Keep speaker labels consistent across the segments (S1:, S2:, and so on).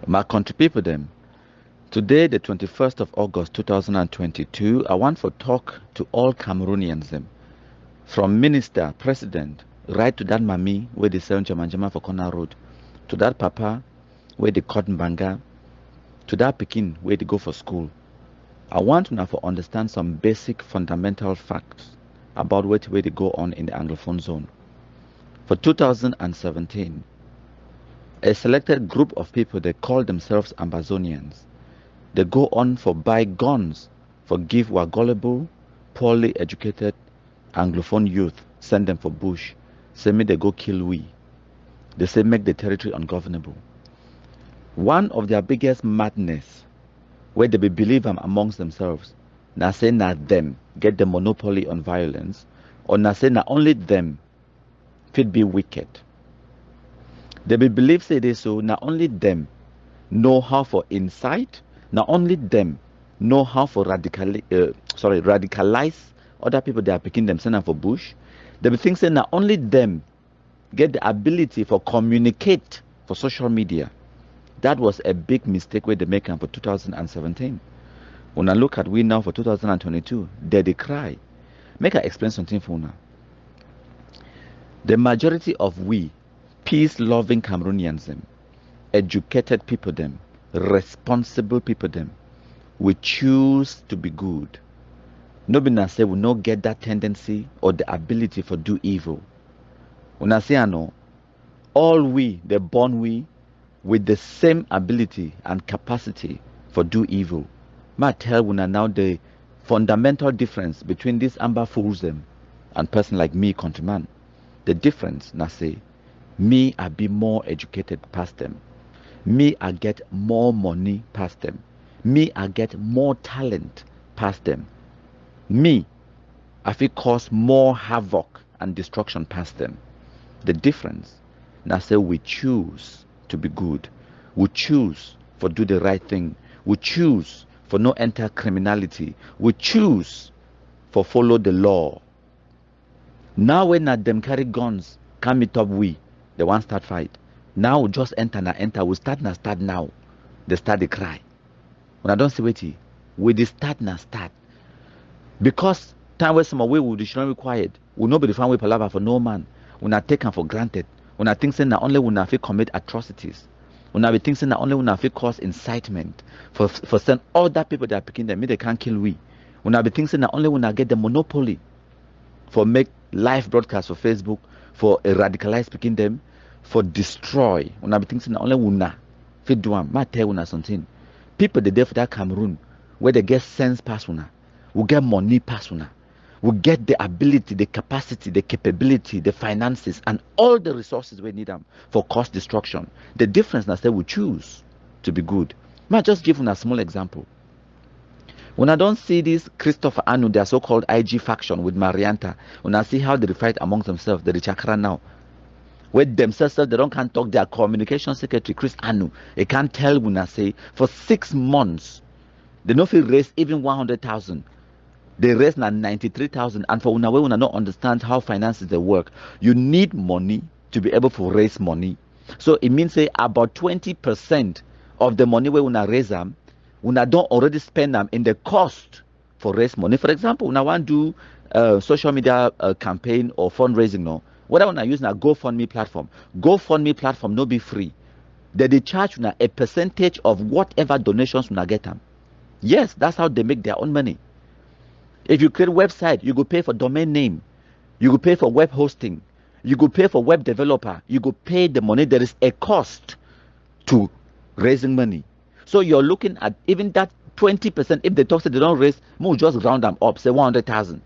S1: My country people them. Today, the 21st of August 2022, I want to talk to all Cameroonians them. From minister, president, right to that mammy where they sell Jamanjama for Corner Road, to that papa where they cotton banga, to that Pekin where they go for school. I want to now for understand some basic fundamental facts about what way they go on in the Anglophone zone. For 2017, a selected group of people, they call themselves Ambazonians. They go on for buy guns for give were gullible, poorly educated Anglophone youth, send them for bush, say me they go kill we. They say make the territory ungovernable. One of their biggest madness, where they be believe amongst themselves, now say not them get the monopoly on violence, or now say not only them fit be wicked. They be believe say they so not only them know how for incite, not only them know how for radicalize other people they are picking them send them for bush. They be think say not only them get the ability for communicate for social media. That was a big mistake where they make for 2017. When I look at we now for 2022, they cry. Make I explain something for now. The majority of we peace-loving Cameroonians them, educated people them, responsible people them, we choose to be good. Nobody say we not get that tendency or the ability for do evil. When I say I know, all we, the born we, with the same ability and capacity for do evil. Might tell una now the fundamental difference between these amber fools them and person like me, countryman. The difference, na say, me I be more educated past them. Me I get more money past them. Me I get more talent past them. Me I feel cause more havoc and destruction past them. The difference, na say we choose to be good. We choose for do the right thing. We choose for no enter criminality. We choose for follow the law. Now when them carry guns, come meet up we, the one start fight. Now we just enter we start now. They start the cry. When I don't see what we the start start. Because time where some way we should not be quiet. We nobody find way palava for no man. We not taken for granted. When I think say na only when I feel commit atrocities. When I be thinking na only when I feel cause incitement for send all that people that are picking them, me they can't kill we. When I be thinking na only when I get the monopoly for make live broadcast for Facebook, for radicalize picking them, for destroy. When I be thinking na only when I fit do am, ma tell una something. People they there for that Cameroon where they get sense pass una, will get money pass una. We get the ability, the capacity, the capability, the finances, and all the resources we need them for cost destruction. The difference is that we choose to be good. May I just give you a small example? When I don't see this Christopher Anu, their so-called IG faction with Marianta, when I see how they fight amongst themselves, the Chakra now, with themselves, they don't can't talk. Their communication secretary, Chris Anu, they can't tell when I say for 6 months, they don't feel raise even 100,000. They raise now 93,000, and for una way una not understand how finances they work. You need money to be able to raise money. So it means say about 20% of the money where una raise them, una don't already spend them in the cost for raise money. For example, una want to do social media campaign or fundraising. No, what I wanna use now GoFundMe platform. GoFundMe platform no be free. They charge una a percentage of whatever donations una get them. Yes, that's how they make their own money. If you create a website, you go pay for domain name, you go pay for web hosting, you go pay for web developer, you go pay the money. There is a cost to raising money. So you're looking at even that 20%. If they talk say they don't raise, more just round them up, say 100,000.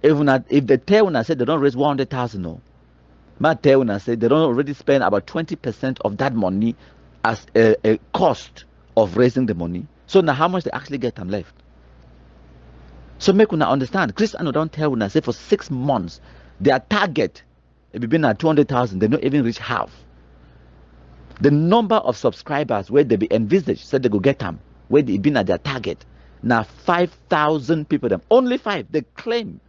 S1: If they tell when I say they don't raise 100,000, no, but tell when I say they don't already spend about 20% of that money as a cost of raising the money. So now how much they actually get them left? So make una understand. Chris Anu don't tell una say for 6 months their target it be been at 200,000. They don't even reach half. The number of subscribers where they be envisaged said they go get them where they been at their target. Now 5,000 people them only 5 they claim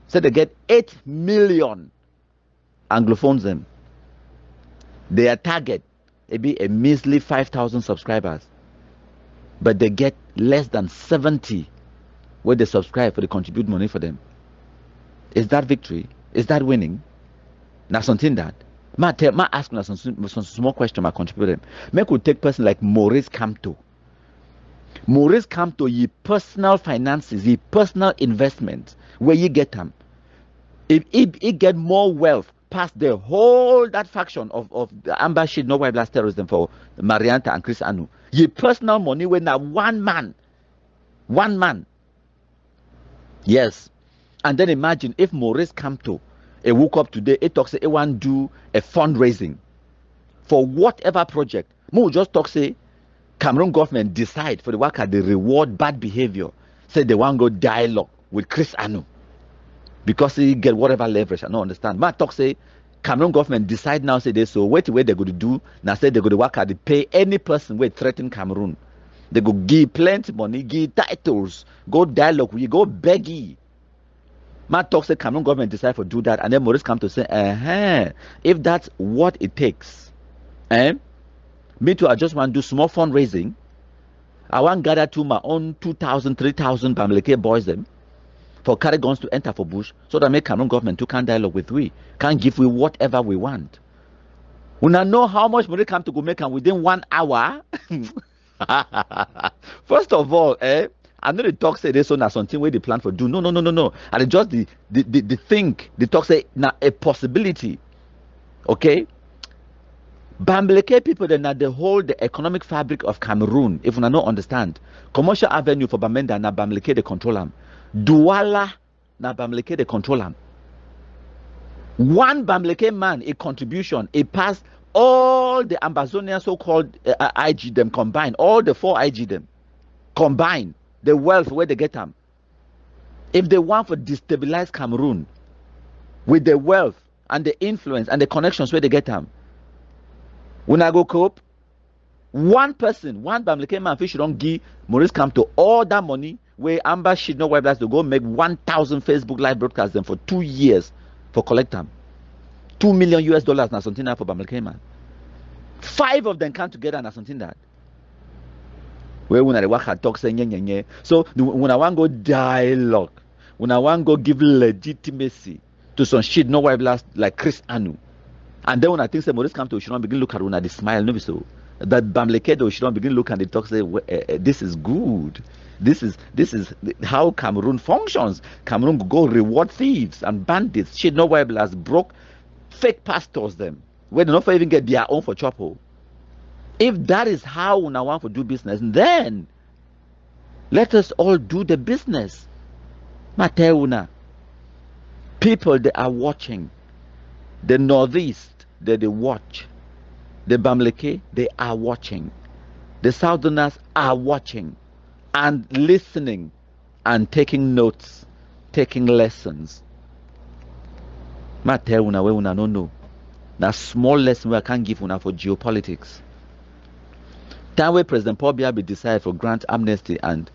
S1: said they get 8 million Anglophones them. Their target it be a measly 5,000 subscribers, but they get less than 70 where they subscribe for the contribute money for them. Is that victory? Is that winning? Now something that ma ask me some small question ma contribute them. Me could take person like Maurice Kamto. Maurice Kamto, ye personal finances, ye personal investment, where you get them. If he get more wealth past the whole that faction of the Amber Sheet, no white blast terrorism for Marianta and Chris Anu. Ye personal money when now one man. Yes. And then imagine if Maurice Kamto, he woke up today, he talks say he want do a fundraising for whatever project. Mo just talk say Cameroon government decide for the worker they reward bad behavior. Say they want go dialogue with Chris Anu because he get whatever leverage. I don't understand. Ma talk say Cameroon government decide now say they so wait where they go to do now say they go to work they pay any person where threaten Cameroon. They go give plenty money, give titles, go dialogue with you, go beg you. Ma talk say Cameroon government decide for do that, and then Maurice come to say, if that's what it takes, me too, I just want to do small fundraising. I want to gather to my own 2,000, 3,000 Bamileke boys them for carry guns to enter for bush, so that make Cameroon government to can dialogue with we, can give we whatever we want. We now know how much money come to go make and within 1 hour. First of all, I know the talk say this on something where they plan for do. No. And just the think, the talk say now a possibility. Okay? Bamileke people then they hold the economic fabric of Cameroon. If we not understand, commercial avenue for Bamenda na Bamileke they control them. Douala na Bamileke they control them. One Bamileke man a contribution, a pass all the Amazonian so-called IG them combined, all the 4 IG them combined, the wealth where they get them. If they want for destabilize Cameroon with the wealth and the influence and the connections where they get them, when I go cope, one person, one Bamileke man, fish don't give Maurice Kamto all that money where Amber Sheet no websites to go make 1,000 Facebook live broadcasts them for 2 years for collect them. $2 million now something that for Bamileke man. 5 of them come together and something that. Where when I work at talk saying so when I want to go dialogue, when I want to go give legitimacy to some shit no white blast like Chris Anu. And then when I think say Maurice Kamto should not begin look at when I smile, no be so. That Bamileke should not begin look and they talk say this is good. This is how Cameroon functions. Cameroon go reward thieves and bandits, shit no white blast broke fake pastors them where they not even get their own for chopper. If that is how we now want to do business, then let us all do the business. Mateuna. People they are watching. The Northeast they watch. The Bamileke they are watching. The Southerners are watching and listening and taking notes, taking lessons. Mateuna we una no know. That small lesson we can give una for geopolitics. Time where President Paul Biya decided for grant amnesty and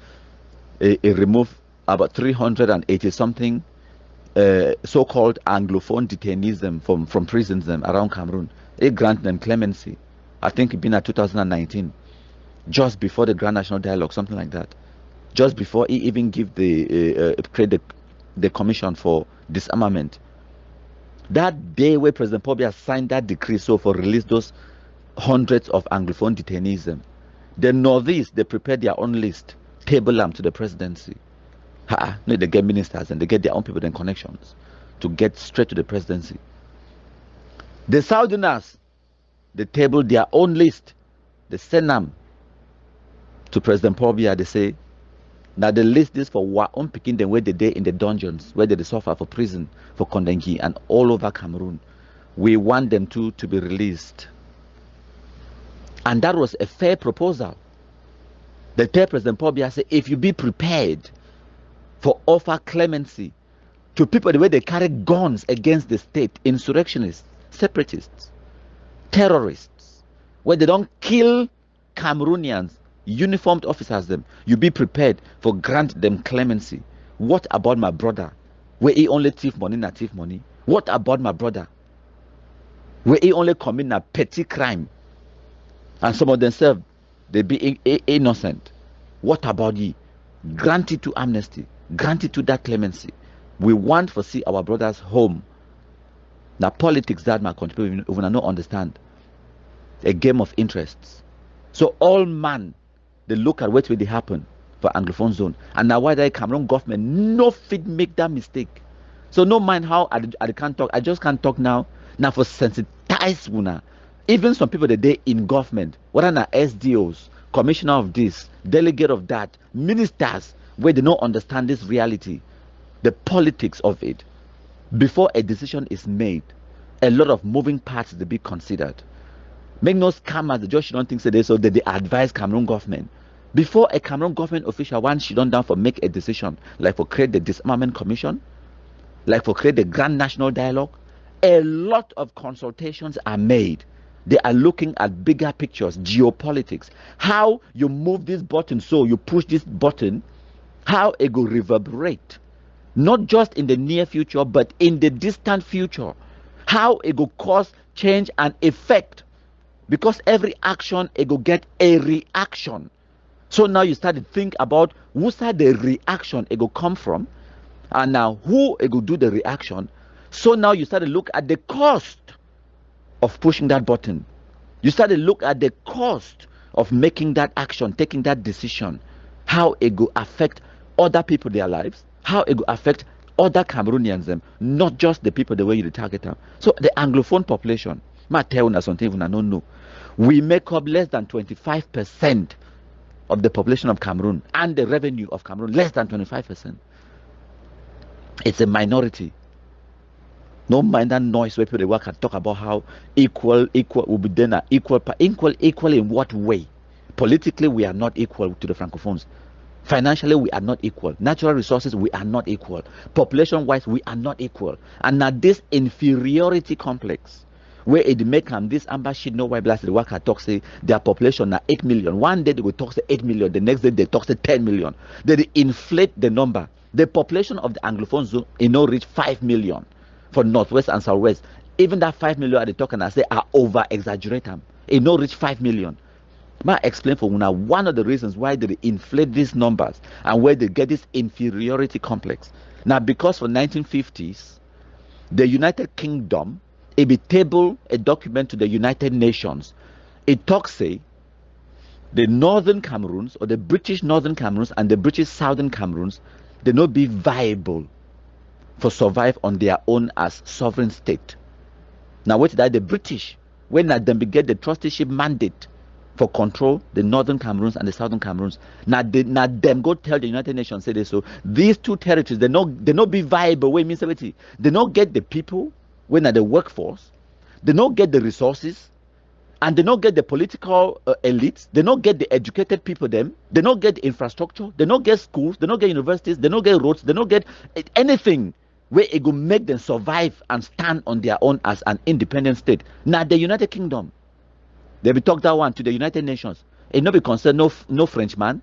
S1: remove about 380 something so-called Anglophone detainees them from prisons them around Cameroon. It grant them clemency. I think it been at 2019, just before the Grand National Dialogue, something like that. Just before he even give the commission for disarmament. That day where President Paul Biya signed that decree so for release those hundreds of Anglophone detainees them. The Northeast, they prepare their own list, table them to the presidency. No, they get ministers and they get their own people and connections to get straight to the presidency. The Southerners, they table their own list. They send them to President Paul Biya. They say, now the list is for what own picking them where they day in the dungeons, where they suffer for prison, for Kondengi, and all over Cameroon. We want them to be released. And that was a fair proposal. The tell President Paul Biya said, if you be prepared for offer clemency to people the way they carry guns against the state, insurrectionists, separatists, terrorists, where they don't kill Cameroonians, uniformed officers them, you be prepared for grant them clemency. What about my brother? Where he only thief money, not thief money? What about my brother? Where he only commit a petty crime? And some of themselves, they be innocent. What about ye? Grant it to amnesty. Grant it to that clemency. We want to see our brothers home. Now politics that might contribute, we not understand. A game of interests. So all man, they look at what will happen for Anglophone zone. And now why the Cameroon government no fit make that mistake. So no mind how I can't talk. I just can't talk now. Now for sensitize una. Even some people that they in government, what are SDOs, commissioner of this, delegate of that, ministers, where they don't understand this reality, the politics of it. Before a decision is made, a lot of moving parts to be considered. Make no scam as the judge don't think so that they advise Cameroon government. Before a Cameroon government official one she don't down for make a decision, like for create the disarmament commission, like for create the grand national dialogue, a lot of consultations are made. They are looking at bigger pictures, geopolitics, how you move this button, so you push this button, how it will reverberate, not just in the near future, but in the distant future, how it will cause change and effect, because every action it will get a reaction. So now you start to think about who's the reaction it will come from, and now who it will do the reaction. So now you start to look at the cost of pushing that button. You start to look at the cost of making that action, taking that decision, how it will affect other people, their lives, how it will affect other Cameroonians, them, not just the people the way you target them. So the Anglophone population, I tell you something even I don't know. We make up less than 25% of the population of Cameroon, and the revenue of Cameroon less than 25%. It's a minority. No mind that noise where people work and talk about how equal will be then equal in what way? Politically, we are not equal to the Francophones. Financially, we are not equal. Natural resources, we are not equal. Population-wise, we are not equal. And now this inferiority complex, where it make them this amber sheet no white blast the worker talk say their population now 8 million. One day they will talk say 8 million, the next day they talk say 10 million. They inflate the number. The population of the Anglophone zone reach 5 million for Northwest and Southwest. Even that 5 million they talk and I say are over exaggerate them. It no reach 5 million. I explain for now one of the reasons why they inflate these numbers and where they get this inferiority complex. Now because for 1950s, the United Kingdom it be table a document to the United Nations. It talks say the Northern Cameroons or the British Northern Cameroons and the British Southern Cameroons they not be viable for survive on their own as sovereign state. Now what that the British when them get the trusteeship mandate for control the Northern Cameroons and the Southern Cameroons. Now them go tell the United Nations say this, so these two territories they not be viable. Wait means they not get the people when at the workforce, they don't get the resources, and they don't get the political elites, they don't get the educated people them, they don't get the infrastructure, they don't get schools, they don't get universities, they don't get roads, they don't get anything where it will make them survive and stand on their own as an independent state. Now the United Kingdom, they be talk that one to the United Nations. It not be concerned no Frenchman,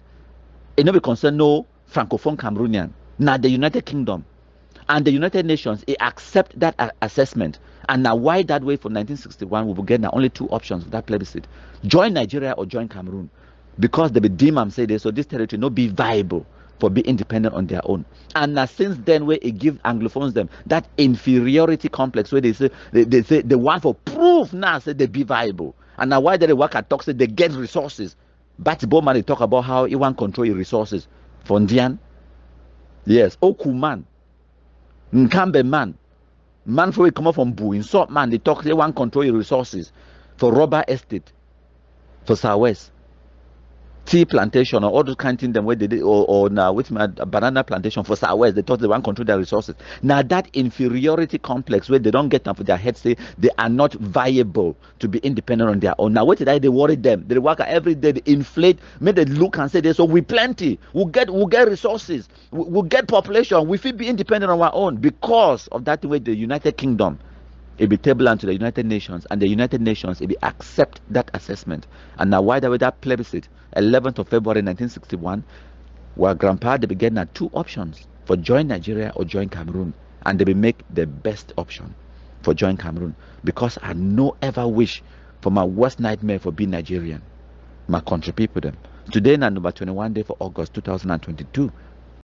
S1: it not be concerned no Francophone Cameroonian. Now the United Kingdom. And the United Nations, it accept that assessment. And now why that way for 1961, we will get now only two options for that plebiscite. Join Nigeria or join Cameroon. Because they be deem and say this, so this territory not be viable for be independent on their own. And now since then where it give Anglophones them that inferiority complex where they say they want for proof now say they be viable. And now why they work at talk say they get resources. But Bowman they talk about how he want control your resources. Fondian. Yes, Okuman. Nkambe man for we come up from Boo in sort man they talk they want control your resources for rubber estate for Southwest tea plantation or all those kind of things them where they did or now with my banana plantation for Southwest they thought they want control their resources. Now that inferiority complex where they don't get them for their heads say they are not viable to be independent on their own. Now what did they worry them? They work every day, they inflate, make they look and say this, so we plenty, we'll get resources, we'll get population, we feel be independent on our own because of that way the United Kingdom it be table to the United Nations, and the United Nations it be accept that assessment. And now why that plebiscite 11th of February 1961 where grandpa they began at two options for join Nigeria or join Cameroon, and they will make the best option for join Cameroon because I no ever wish for my worst nightmare for being Nigerian. My country people them. Today na number 21 day for August 2022.